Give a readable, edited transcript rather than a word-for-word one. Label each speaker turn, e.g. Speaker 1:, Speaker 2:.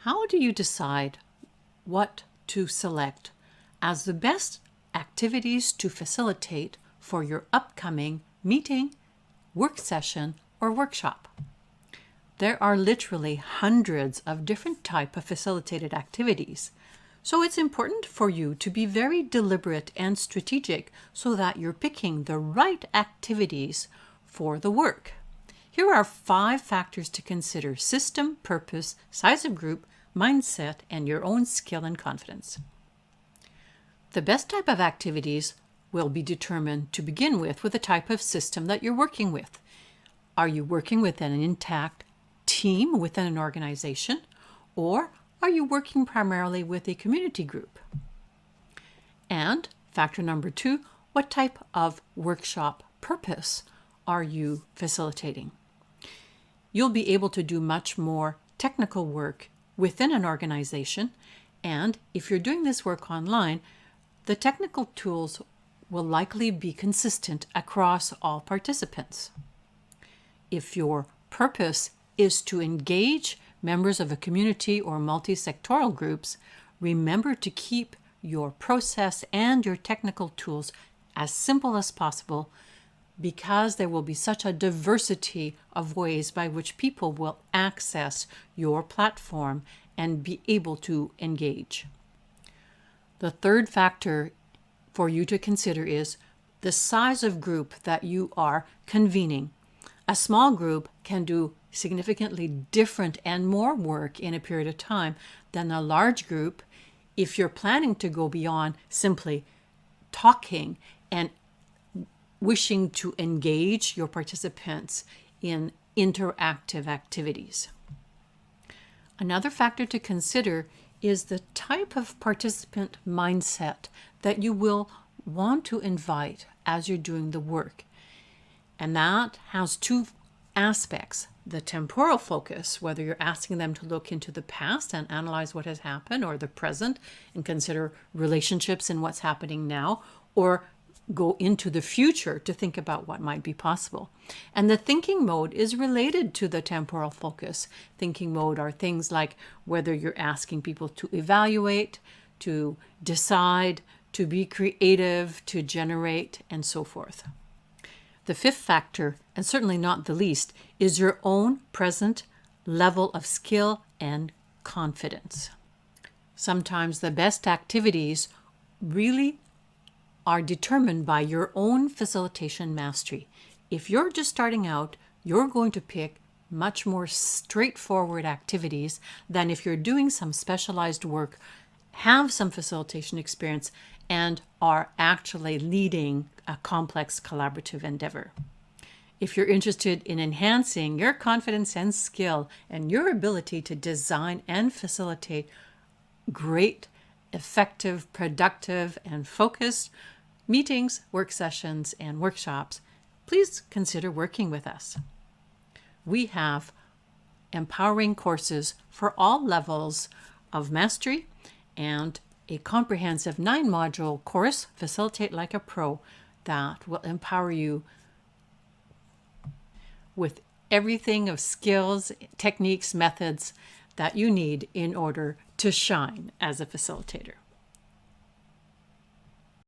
Speaker 1: How do you decide what to select as the best activities to facilitate for your upcoming meeting, work session, or workshop? There are literally hundreds of different types of facilitated activities, so it's important for you to be very deliberate and strategic so that you're picking the right activities for the work. Here are 5 factors to consider: system, purpose, size of group, mindset, and your own skill and confidence. The best type of activities will be determined to begin with the type of system that you're working with. Are you working with an intact team within an organization, or are you working primarily with a community group? And factor number 2, what type of workshop purpose are you facilitating? You'll be able to do much more technical work within an organization, and if you're doing this work online, the technical tools will likely be consistent across all participants. If your purpose is to engage members of a community or multi-sectoral groups, remember to keep your process and your technical tools as simple as possible, because there will be such a diversity of ways by which people will access your platform and be able to engage. The third factor for you to consider is the size of group that you are convening. A small group can do significantly different and more work in a period of time than a large group if you're planning to go beyond simply talking and wishing to engage your participants in interactive activities. Another factor to consider is the type of participant mindset that you will want to invite as you're doing the work. And that has 2 aspects: the temporal focus, whether you're asking them to look into the past and analyze what has happened, or the present and consider relationships and what's happening now, or go into the future to think about what might be possible. And the thinking mode is related to the temporal focus. Thinking mode are things like whether you're asking people to evaluate, to decide, to be creative, to generate, and so forth. The 5th factor, and certainly not the least, is your own present level of skill and confidence. Sometimes the best activities really are determined by your own facilitation mastery. If you're just starting out, you're going to pick much more straightforward activities than if you're doing some specialized work, have some facilitation experience, and are actually leading a complex collaborative endeavor. If you're interested in enhancing your confidence and skill and your ability to design and facilitate great, effective, productive, and focused meetings, work sessions, and workshops, please consider working with us. We have empowering courses for all levels of mastery and a comprehensive 9-module course, Facilitate Like a Pro, that will empower you with everything of skills, techniques, methods that you need in order to shine as a facilitator.